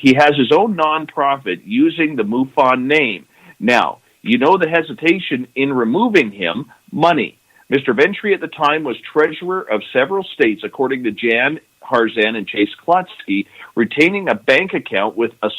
He has his own nonprofit using the MUFON name. Now, you know the hesitation in removing him, money. Mr. Ventry at the time was treasurer of several states, according to Jan Harzan and Chase Klutsky, retaining a bank account with a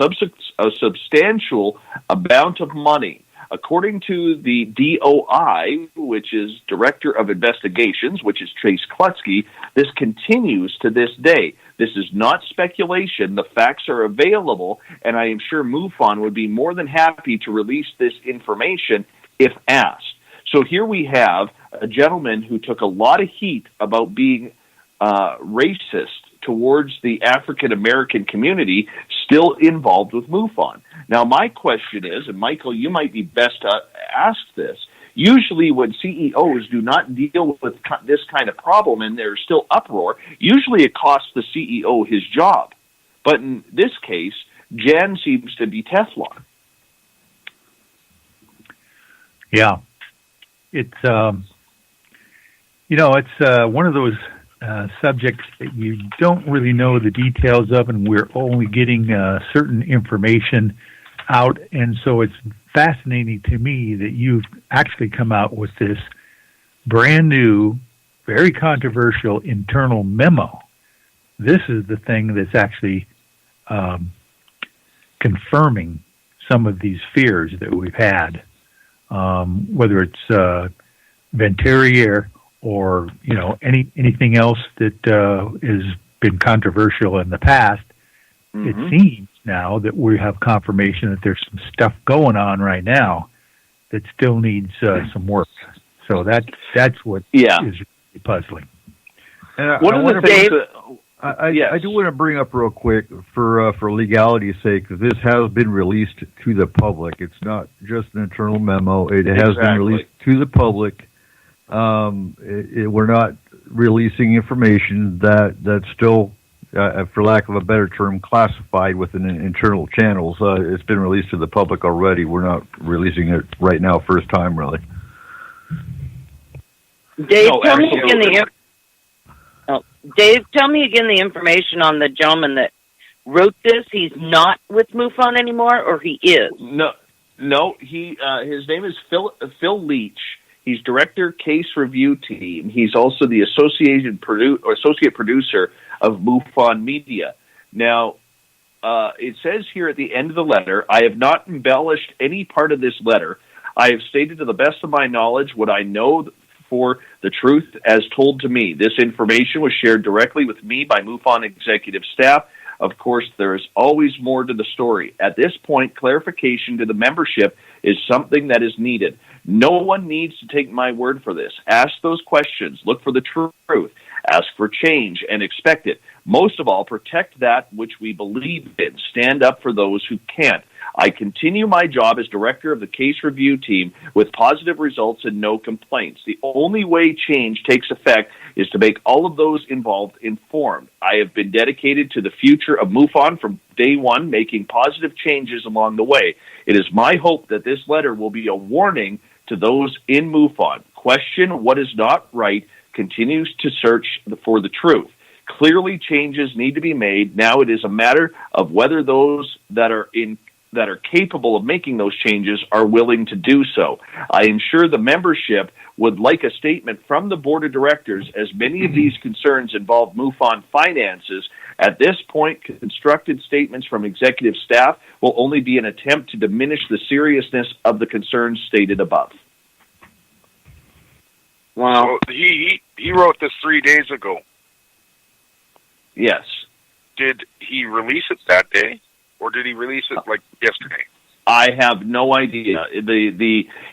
substantial amount of money. According to the DOI, which is Director of Investigations, which is Chase Klutsky, this continues to this day. This is not speculation. The facts are available, and I am sure MUFON would be more than happy to release this information if asked. So here we have a gentleman who took a lot of heat about being racist towards the African-American community, still involved with MUFON. Now, my question is, and Michael, you might be best to ask this, usually when CEOs do not deal with this kind of problem and there's still uproar, usually it costs the CEO his job. But in this case, Jan seems to be Teflon. Yeah. It's, it's one of those subjects that you don't really know the details of, and we're only getting certain information out. And so it's fascinating to me that you've actually come out with this brand new, very controversial internal memo. This is the thing that's actually confirming some of these fears that we've had, whether it's Venturier or anything else that has been controversial in the past. Mm-hmm. It seems now that we have confirmation that there's some stuff going on right now that still needs some work. So that's what is really puzzling. And one of the things I do want to bring up real quick for legality's sake, because this has been released to the public. It's not just an internal memo. It has been released to the public. We're not releasing information that's still, for lack of a better term, classified within internal channels. It's been released to the public already. We're not releasing it right now, first time, really. Dave, tell me again the information on the gentleman that wrote this. He's not with MUFON anymore, or he is? No. He his name is Phil Leach. He's director, case review team. He's also the associate producer of MUFON Media. Now, it says here at the end of the letter, I have not embellished any part of this letter. I have stated to the best of my knowledge what I know for the truth as told to me. This information was shared directly with me by MUFON executive staff. Of course, there is always more to the story. At this point, clarification to the membership is something that is needed. No one needs to take my word for this. Ask those questions. Look for the truth. Ask for change and expect it. Most of all, protect that which we believe in. Stand up for those who can't. I continue my job as director of the case review team with positive results and no complaints. The only way change takes effect is to make all of those involved informed. I have been dedicated to the future of MUFON from day one, making positive changes along the way. It is my hope that this letter will be a warning to those in MUFON. Question what is not right, continues to search for the truth. Clearly, changes need to be made. Now it is a matter of whether those that are capable of making those changes are willing to do so. I am sure the membership would like a statement from the board of directors, as many of these concerns involve MUFON finances. At this point, constructed statements from executive staff will only be an attempt to diminish the seriousness of the concerns stated above. Wow. So he wrote this 3 days ago. Yes. Did he release it that day? Or did he release it like yesterday? I have no idea.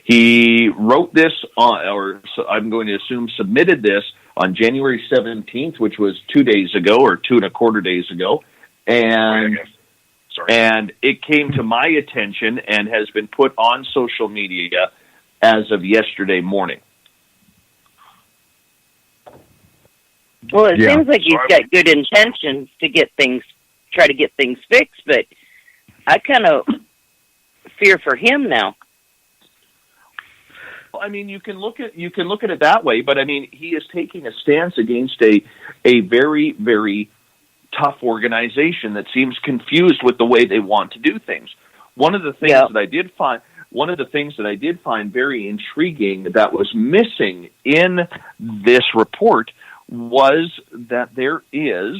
He wrote this I'm going to assume submitted this on January 17th, which was 2 days ago or 2.25 days ago, and it came to my attention and has been put on social media as of yesterday morning. Well, it seems like he's got good intentions to try to get things fixed, but I kind of fear for him now. I mean, you can look at it that way, but I mean, he is taking a stance against a very, very tough organization that seems confused with the way they want to do things. One of the things that I did find very intriguing that was missing in this report was that there is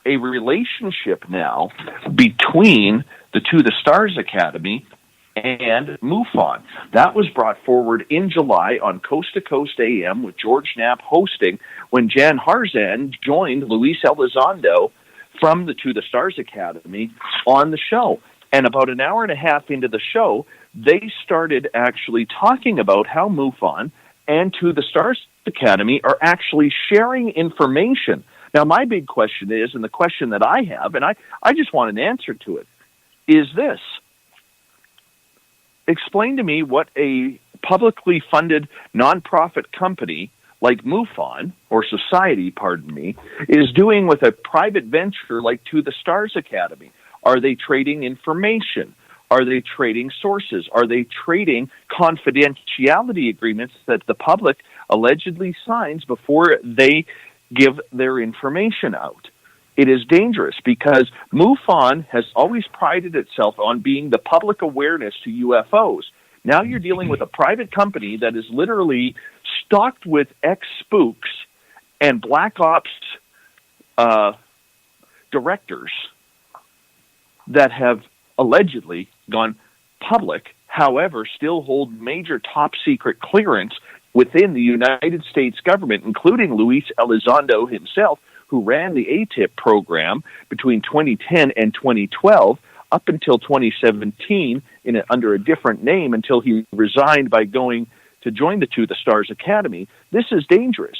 a relationship now between the To the Stars Academy and MUFON. That was brought forward in July on Coast to Coast AM with George Knapp hosting when Jan Harzan joined Luis Elizondo from the To the Stars Academy on the show. And about an hour and a half into the show, they started actually talking about how MUFON and To the Stars Academy are actually sharing information. Now, my big question is, and the question that I have, and I just want an answer to it, is this. Explain to me what a publicly funded nonprofit company like MUFON, or society, pardon me, is doing with a private venture like To the Stars Academy. Are they trading information? Are they trading sources? Are they trading confidentiality agreements that the public allegedly signs before they give their information out? It is dangerous because MUFON has always prided itself on being the public awareness to UFOs. Now you're dealing with a private company that is literally stocked with ex-spooks and black ops directors that have allegedly gone public, however, still hold major top-secret clearance within the United States government, including Luis Elizondo himself, who ran the ATIP program between 2010 and 2012 up until 2017 under a different name until he resigned by going to join the To the Stars Academy. This is dangerous.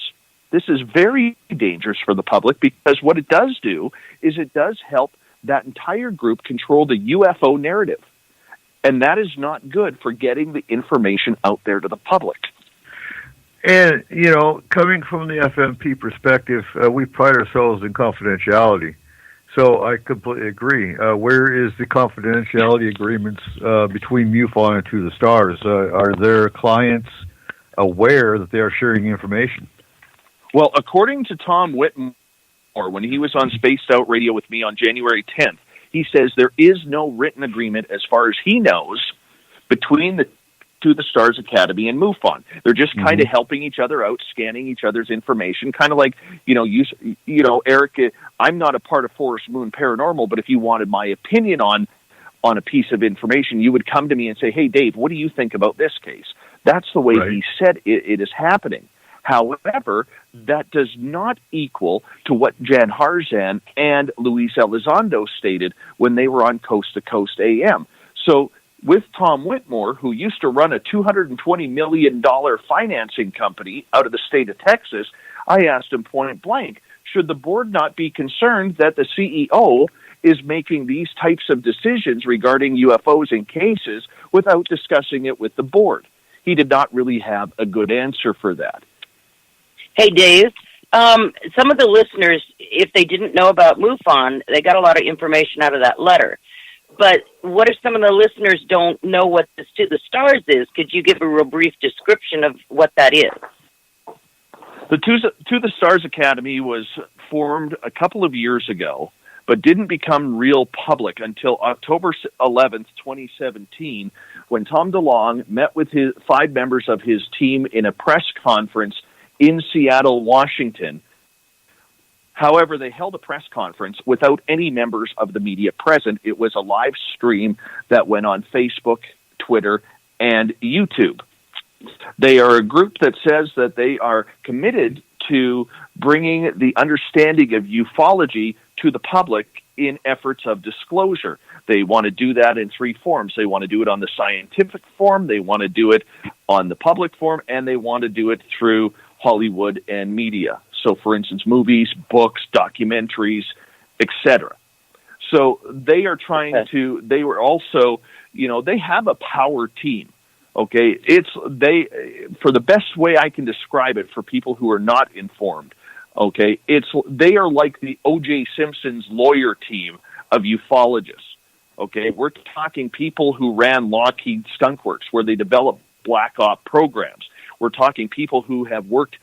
This is very dangerous for the public because what it does do is it does help that entire group control the UFO narrative. And that is not good for getting the information out there to the public. And, coming from the FMP perspective, we pride ourselves in confidentiality. So I completely agree. Where is the confidentiality agreements between MUFON and To the Stars? Are their clients aware that they are sharing information? Well, according to Tom Whitmore, when he was on Spaced Out Radio with me on January 10th, he says there is no written agreement as far as he knows between the To the Stars Academy and MUFON. They're just kind of helping each other out, scanning each other's information, kind of like, Eric, I'm not a part of Forest Moon Paranormal, but if you wanted my opinion on a piece of information, you would come to me and say, hey, Dave, what do you think about this case? That's the way he said it is happening. However, that does not equal to what Jan Harzan and Luis Elizondo stated when they were on Coast to Coast AM. So with Tom Whitmore, who used to run a $220 million financing company out of the state of Texas, I asked him point blank, should the board not be concerned that the CEO is making these types of decisions regarding UFOs in cases without discussing it with the board? He did not really have a good answer for that. Hey, Dave, some of the listeners, if they didn't know about MUFON, they got a lot of information out of that letter. But what if some of the listeners don't know what this To the Stars is? Could you give a real brief description of what that is? The To the Stars Academy was formed a couple of years ago, but didn't become real public until October 11th, 2017, when Tom DeLonge met with 5 members of his team in a press conference in Seattle, Washington. However, they held a press conference without any members of the media present. It was a live stream that went on Facebook, Twitter, and YouTube. They are a group that says that they are committed to bringing the understanding of ufology to the public in efforts of disclosure. They want to do that in 3 forms. They want to do it on the scientific form, they want to do it on the public form, and they want to do it through Hollywood and media. So, for instance, movies, books, documentaries, etc. So they are trying to, they were also, they have a power team. Okay. For the best way I can describe it for people who are not informed. Okay. They are like the O.J. Simpson's lawyer team of ufologists. Okay. We're talking people who ran Lockheed Skunk Works, where they developed black op programs. We're talking people who have worked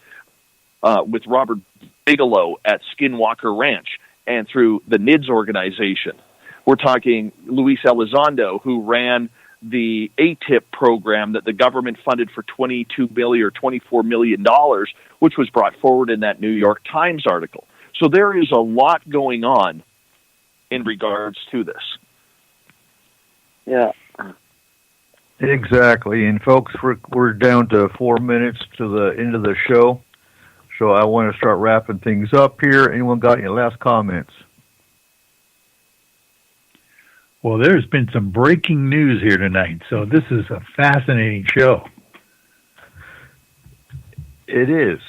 with Robert Bigelow at Skinwalker Ranch and through the NIDS organization. We're talking Luis Elizondo, who ran the ATIP program that the government funded for $22 billion or $24 million, which was brought forward in that New York Times article. So there is a lot going on in regards to this. Yeah. Exactly. And folks, we're down to 4 minutes to the end of the show. So I want to start wrapping things up here. Anyone got any last comments? Well, there's been some breaking news here tonight, so this is a fascinating show. It is,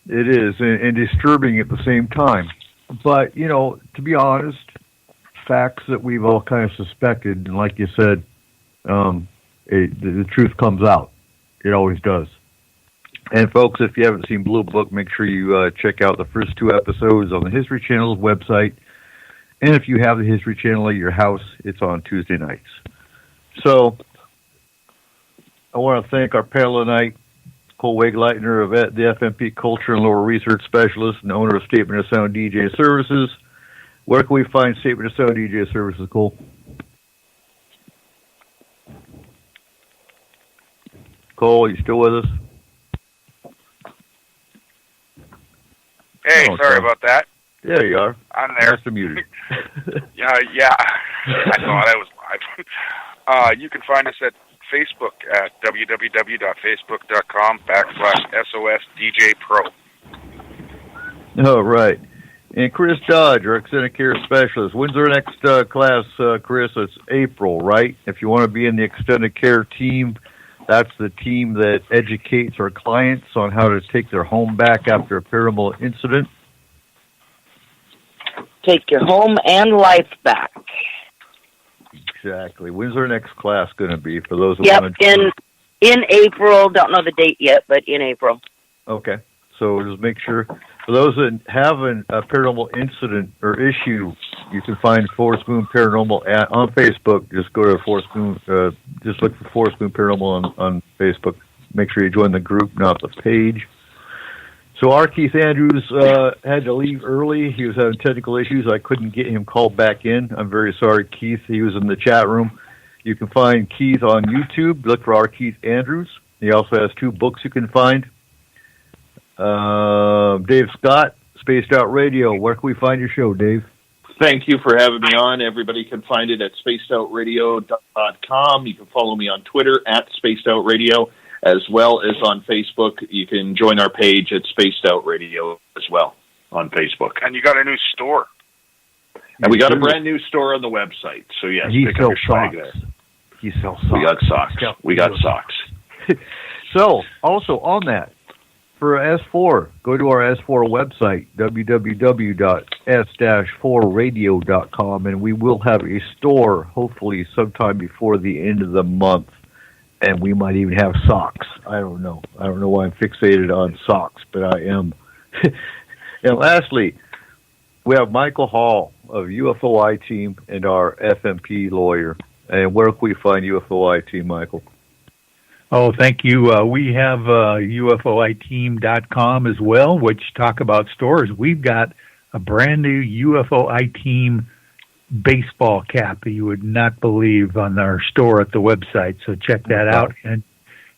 and disturbing at the same time. But, to be honest, facts that we've all kind of suspected, and like you said, the truth comes out. It always does. And folks, if you haven't seen Blue Book, make sure you check out the first 2 episodes on the History Channel's website. And if you have the History Channel at your house, it's on Tuesday nights. So, I want to thank our panel tonight, Cole Wegleitner of the FMP Culture and Lore Research Specialist and owner of Statement of Sound DJ Services. Where can we find Statement of Sound DJ Services, Cole? Cole, you still with us? Hey, sorry about that. There you are. I'm there. Nice to meet you. Yeah. I thought I was live. You can find us at Facebook at www.facebook.com/SOSDJPro. Oh, right. And Chris Dodge, our extended care specialist. When's our next class, Chris? It's April, right? If you want to be in the extended care team, that's the team that educates our clients on how to take their home back after a paranormal incident. Take your home and life back. Exactly. When's our next class going to be for those who want to... in April. Don't know the date yet, but in April. Okay. So just make sure, for those that have a paranormal incident or issue, you can find Forest Moon Paranormal on Facebook. Just go to Forest Moon, just look for Forest Moon Paranormal on Facebook. Make sure you join the group, not the page. So our Keith Andrews had to leave early. He was having technical issues. I couldn't get him called back in. I'm very sorry, Keith. He was in the chat room. You can find Keith on YouTube. Look for our Keith Andrews. He also has 2 books you can find. Dave Scott, Spaced Out Radio. Where can we find your show, Dave? Thank you for having me on. Everybody can find it at spacedoutradio.com. You can follow me on Twitter at Spaced Out Radio, as well as on Facebook. You can join our page at Spaced Out Radio as well on Facebook. And you got a new store. And we got a brand new store on the website. So, yes, he pick up your swag there. there. He sells socks. We got socks. We got socks. So, also on that, for S4, go to our S4 website, www.s-4radio.com, and we will have a store, hopefully sometime before the end of the month. And we might even have socks. I don't know. I don't know why I'm fixated on socks, but I am. And lastly, we have Michael Hall of UFOI Team and our FMP lawyer. And where can we find UFOI Team, Michael? Oh, thank you. We have UFOIteam.com as well, which talk about stores. We've got a brand new UFOI Team baseball cap that you would not believe on our store at the website. So check that out. And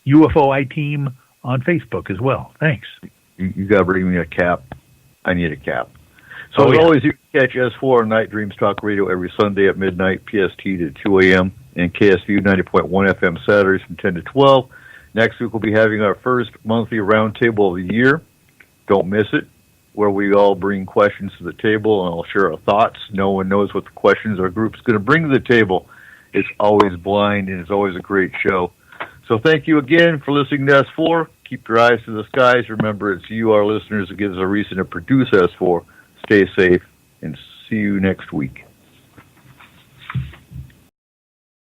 UFOI Team on Facebook as well. Thanks. You got to bring me a cap. I need a cap. So as always, you can catch S4 on Night Dreams Talk Radio every Sunday at midnight PST to 2 a.m. and KSVU 90.1 FM Saturdays from 10 to 12. Next week, we'll be having our first monthly roundtable of the year. Don't miss it, where we all bring questions to the table, and I'll share our thoughts. No one knows what the questions our group's going to bring to the table. It's always blind, and it's always a great show. So thank you again for listening to S4. Keep your eyes to the skies. Remember, it's you, our listeners, that gives us a reason to produce S4. Stay safe, and see you next week.